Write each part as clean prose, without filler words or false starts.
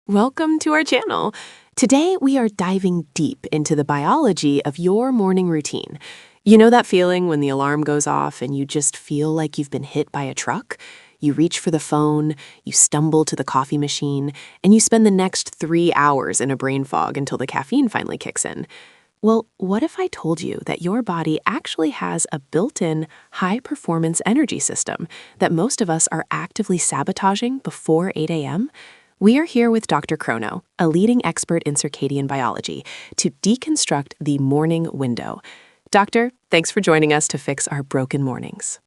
Welcome to our channel. Today, we are diving deep into the biology of your morning routine. You know that feeling when the alarm goes off and you just feel like you've been hit by a truck? You reach for the phone, you stumble to the coffee machine, and you spend the next 3 hours in a brain fog until the caffeine finally kicks in. Well, what if I told you that your body actually has a built-in high-performance energy system that most of us are actively sabotaging before 8 a.m.? We are here with Dr. Chrono, a leading expert in circadian biology, to deconstruct the morning window. Doctor, thanks for joining us to fix our broken mornings.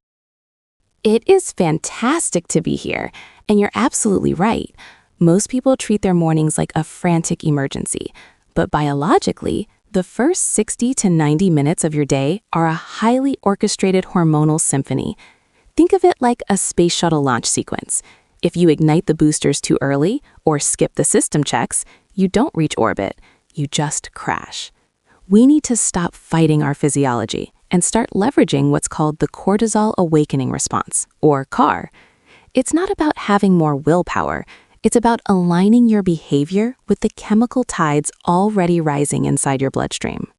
It is fantastic to be here, and you're absolutely right. Most people treat their mornings like a frantic emergency, but biologically, the first 60 to 90 minutes of your day are a highly orchestrated hormonal symphony. Think of it like a space shuttle launch sequence. If you ignite the boosters too early or skip the system checks, you don't reach orbit, you just crash. We need to stop fighting our physiology and start leveraging what's called the cortisol awakening response, or CAR. It's not about having more willpower, it's about aligning your behavior with the chemical tides already rising inside your bloodstream.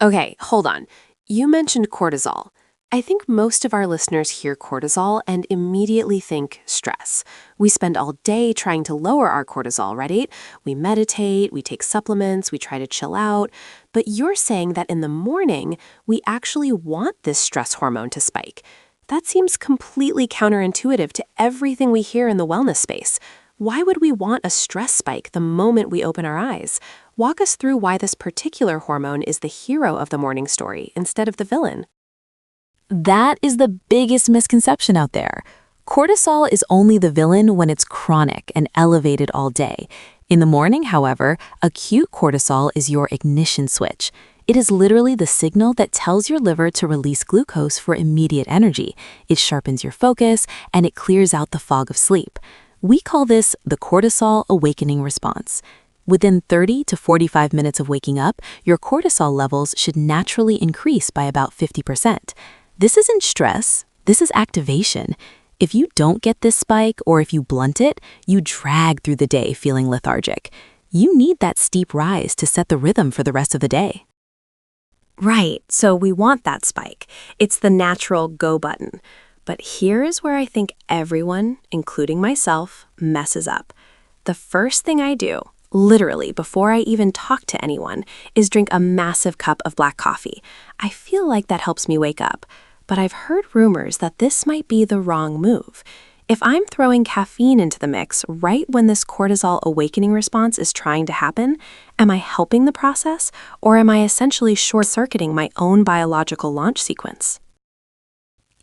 Okay, hold on. You mentioned cortisol. I think most of our listeners hear cortisol and immediately think stress. We spend all day trying to lower our cortisol, right? We meditate, we take supplements, we try to chill out. But you're saying that in the morning, we actually want this stress hormone to spike. That seems completely counterintuitive to everything we hear in the wellness space. Why would we want a stress spike the moment we open our eyes? Walk us through why this particular hormone is the hero of the morning story instead of the villain. That is the biggest misconception out there. Cortisol is only the villain when it's chronic and elevated all day. In the morning, however, acute cortisol is your ignition switch. It is literally the signal that tells your liver to release glucose for immediate energy. It sharpens your focus, and it clears out the fog of sleep. We call this the cortisol awakening response. Within 30 to 45 minutes of waking up, your cortisol levels should naturally increase by about 50%. This isn't stress, this is activation. If you don't get this spike or if you blunt it, you drag through the day feeling lethargic. You need that steep rise to set the rhythm for the rest of the day. Right, so we want that spike. It's the natural go button. But here is where I think everyone, including myself, messes up. The first thing I do, literally before I even talk to anyone, is drink a massive cup of black coffee. I feel like that helps me wake up. But I've heard rumors that this might be the wrong move. If I'm throwing caffeine into the mix right when this cortisol awakening response is trying to happen, am I helping the process, or am I essentially short-circuiting my own biological launch sequence?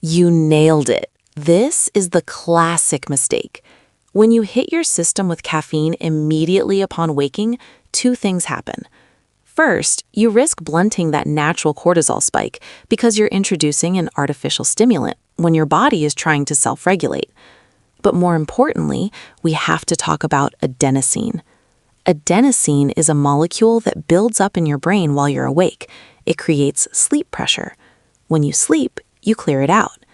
You nailed it. This is the classic mistake. When you hit your system with caffeine immediately upon waking, two things happen. First, you risk blunting that natural cortisol spike because you're introducing an artificial stimulant when your body is trying to self-regulate. But more importantly, we have to talk about adenosine. Adenosine is a molecule that builds up in your brain while you're awake. It creates sleep pressure. When you sleep, you clear it out.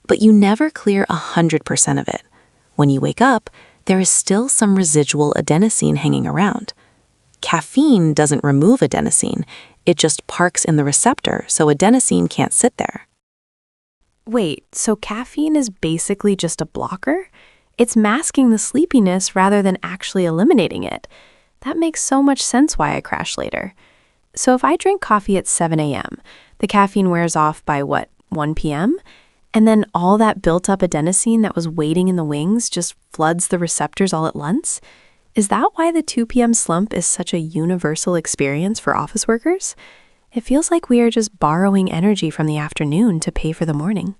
But you never clear 100% of it. When you wake up, there is still some residual adenosine hanging around. Caffeine doesn't remove adenosine, it just parks in the receptor so adenosine can't sit there. Wait, so caffeine is basically just a blocker? It's masking the sleepiness rather than actually eliminating it. That makes so much sense why I crash later. So if I drink coffee at 7 a.m., the caffeine wears off by 1 p.m.? And then all that built-up adenosine that was waiting in the wings just floods the receptors all at once? Is that why the 2 p.m. slump is such a universal experience for office workers? It feels like we are just borrowing energy from the afternoon to pay for the morning.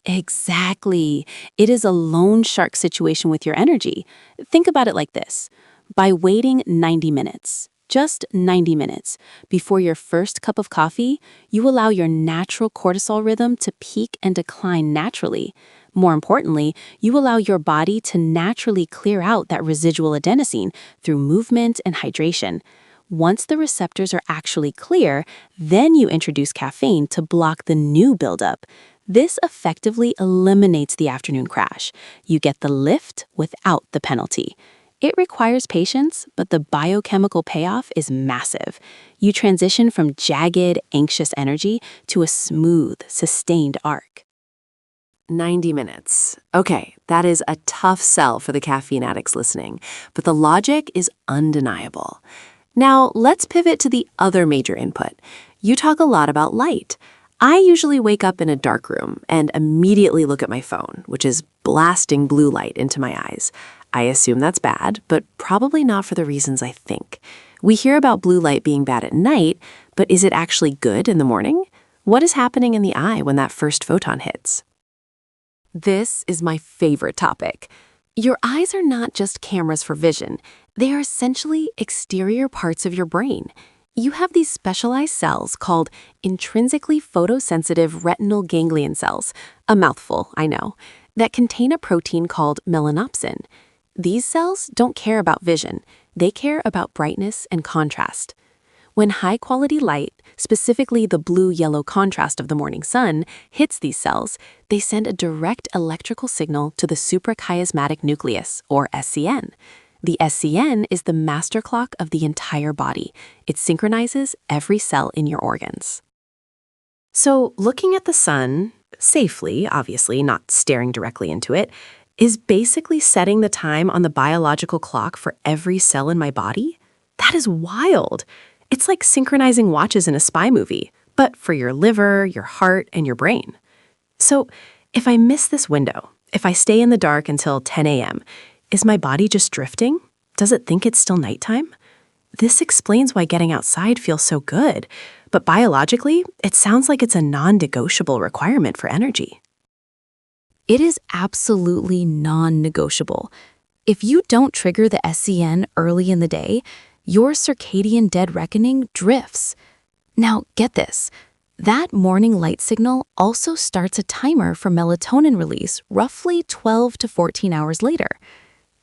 Exactly. It is a loan shark situation with your energy. Think about it like this. By waiting 90 minutes, just 90 minutes, before your first cup of coffee, you allow your natural cortisol rhythm to peak and decline naturally. More importantly, you allow your body to naturally clear out that residual adenosine through movement and hydration. Once the receptors are actually clear, then you introduce caffeine to block the new buildup. This effectively eliminates the afternoon crash. You get the lift without the penalty. It requires patience, but the biochemical payoff is massive. You transition from jagged, anxious energy to a smooth, sustained arc. 90 minutes. Okay, that is a tough sell for the caffeine addicts listening, but the logic is undeniable. Now, let's pivot to the other major input. You talk a lot about light. I usually wake up in a dark room and immediately look at my phone, which is blasting blue light into my eyes. I assume that's bad, but probably not for the reasons I think. We hear about blue light being bad at night, but is it actually good in the morning? What is happening in the eye when that first photon hits? This is my favorite topic. Your eyes are not just cameras for vision. They are essentially exterior parts of your brain. You have these specialized cells called intrinsically photosensitive retinal ganglion cells, a mouthful, I know, that contain a protein called melanopsin. These cells don't care about vision. They care about brightness and contrast. When high-quality light, specifically the blue-yellow contrast of the morning sun, hits these cells, they send a direct electrical signal to the suprachiasmatic nucleus, or SCN. The SCN is the master clock of the entire body. It synchronizes every cell in your organs. So, looking at the sun, safely, obviously, not staring directly into it, is basically setting the time on the biological clock for every cell in my body? That is wild. It's like synchronizing watches in a spy movie, but for your liver, your heart, and your brain. So, if I miss this window, if I stay in the dark until 10 a.m., is my body just drifting? Does it think it's still nighttime? This explains why getting outside feels so good, but biologically, it sounds like it's a non-negotiable requirement for energy. It is absolutely non-negotiable. If you don't trigger the SCN early in the day, your circadian dead reckoning drifts. Now, get this. That morning light signal also starts a timer for melatonin release roughly 12 to 14 hours later.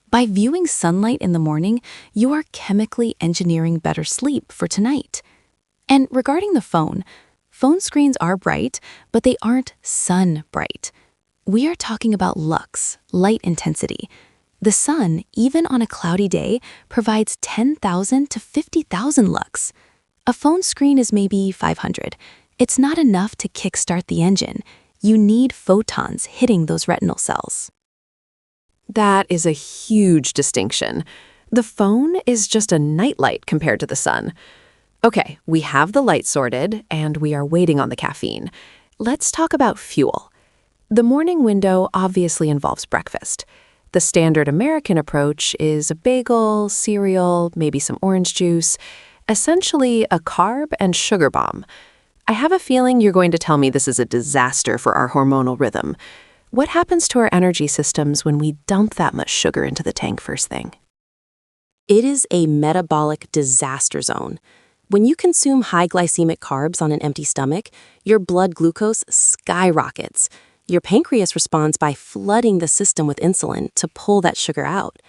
By viewing sunlight in the morning, you are chemically engineering better sleep for tonight. And regarding the phone screens are bright, but they aren't sun bright. We are talking about lux, light intensity. The sun, even on a cloudy day, provides 10,000 to 50,000 lux. A phone screen is maybe 500. It's not enough to kickstart the engine. You need photons hitting those retinal cells. That is a huge distinction. The phone is just a nightlight compared to the sun. Okay, we have the light sorted, and we are waiting on the caffeine. Let's talk about fuel. The morning window obviously involves breakfast. The standard American approach is a bagel, cereal, maybe some orange juice, essentially a carb and sugar bomb. I have a feeling you're going to tell me this is a disaster for our hormonal rhythm. What happens to our energy systems when we dump that much sugar into the tank first thing? It is a metabolic disaster zone. When you consume high glycemic carbs on an empty stomach, your blood glucose skyrockets. Your pancreas responds by flooding the system with insulin to pull that sugar out.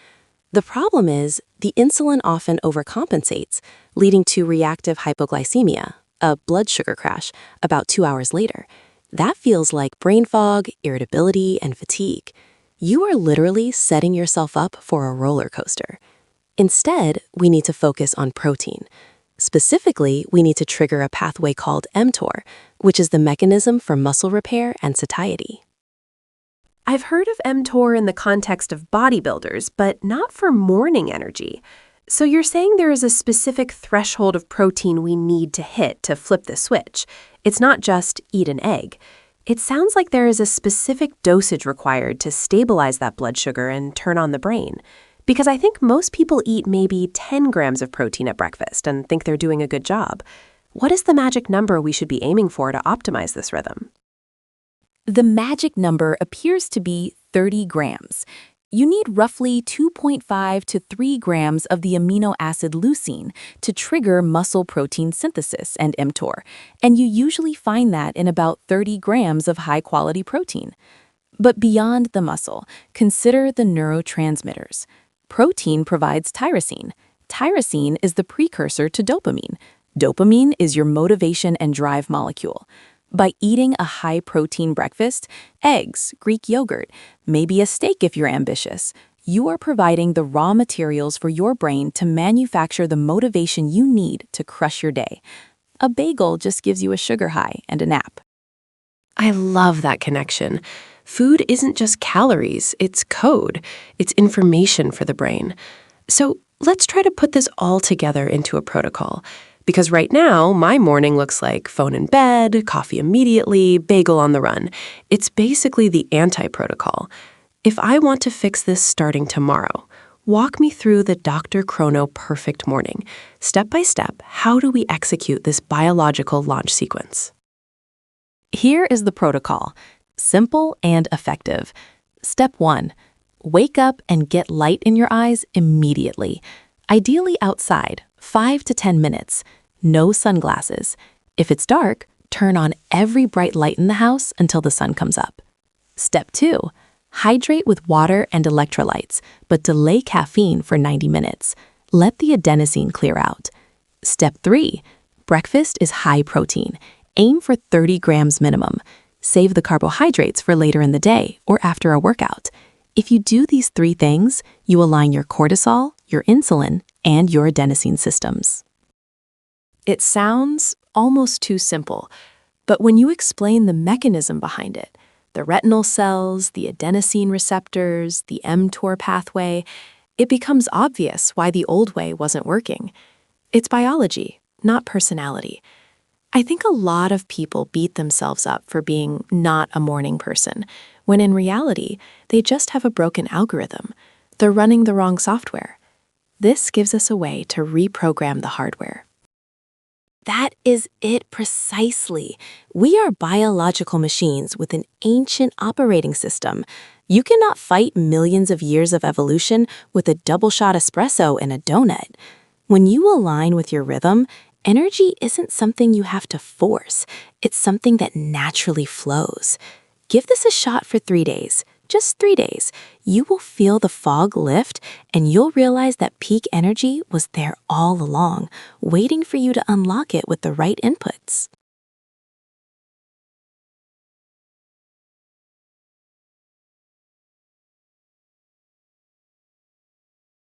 The problem is, the insulin often overcompensates, leading to reactive hypoglycemia, a blood sugar crash, about 2 hours later. That feels like brain fog, irritability, and fatigue. You are literally setting yourself up for a roller coaster. Instead, we need to focus on protein. Specifically, we need to trigger a pathway called mTOR, which is the mechanism for muscle repair and satiety. I've heard of mTOR in the context of bodybuilders, but not for morning energy. So you're saying there is a specific threshold of protein we need to hit to flip the switch. It's not just eat an egg. It sounds like there is a specific dosage required to stabilize that blood sugar and turn on the brain. Because I think most people eat maybe 10 grams of protein at breakfast and think they're doing a good job. What is the magic number we should be aiming for to optimize this rhythm? The magic number appears to be 30 grams. You need roughly 2.5 to 3 grams of the amino acid leucine to trigger muscle protein synthesis and mTOR, and you usually find that in about 30 grams of high-quality protein. But beyond the muscle, consider the neurotransmitters. Protein provides tyrosine. Tyrosine is the precursor to dopamine. Dopamine is your motivation and drive molecule. By eating a high-protein breakfast, eggs, Greek yogurt, maybe a steak if you're ambitious, You are providing the raw materials for your brain to manufacture the motivation you need to crush your day. A bagel just gives you a sugar high and a nap. I love that connection. Food isn't just calories, it's code. It's information for the brain. So let's try to put this all together into a protocol. Because right now, my morning looks like phone in bed, coffee immediately, bagel on the run. It's basically the anti-protocol. If I want to fix this starting tomorrow, walk me through the Dr. Chrono perfect morning. Step by step, how do we execute this biological launch sequence? Here is the protocol. Simple and effective. Step 1. Wake up and get light in your eyes immediately. Ideally outside, 5 to 10 minutes. No sunglasses. If it's dark, turn on every bright light in the house until the sun comes up. Step 2. Hydrate with water and electrolytes, but delay caffeine for 90 minutes. Let the adenosine clear out. Step 3. Breakfast is high protein. Aim for 30 grams minimum. Save the carbohydrates for later in the day or after a workout. If you do these 3 things, you align your cortisol, your insulin, and your adenosine systems. It sounds almost too simple, but when you explain the mechanism behind it, the retinal cells, the adenosine receptors, the mTOR pathway, it becomes obvious why the old way wasn't working. It's biology, not personality. I think a lot of people beat themselves up for being not a morning person, when in reality, they just have a broken algorithm. They're running the wrong software. This gives us a way to reprogram the hardware. That is it precisely. We are biological machines with an ancient operating system. You cannot fight millions of years of evolution with a double-shot espresso and a donut. When you align with your rhythm, energy isn't something you have to force. It's something that naturally flows. Give this a shot for 3 days. Just 3 days. You will feel the fog lift, and you'll realize that peak energy was there all along, waiting for you to unlock it with the right inputs.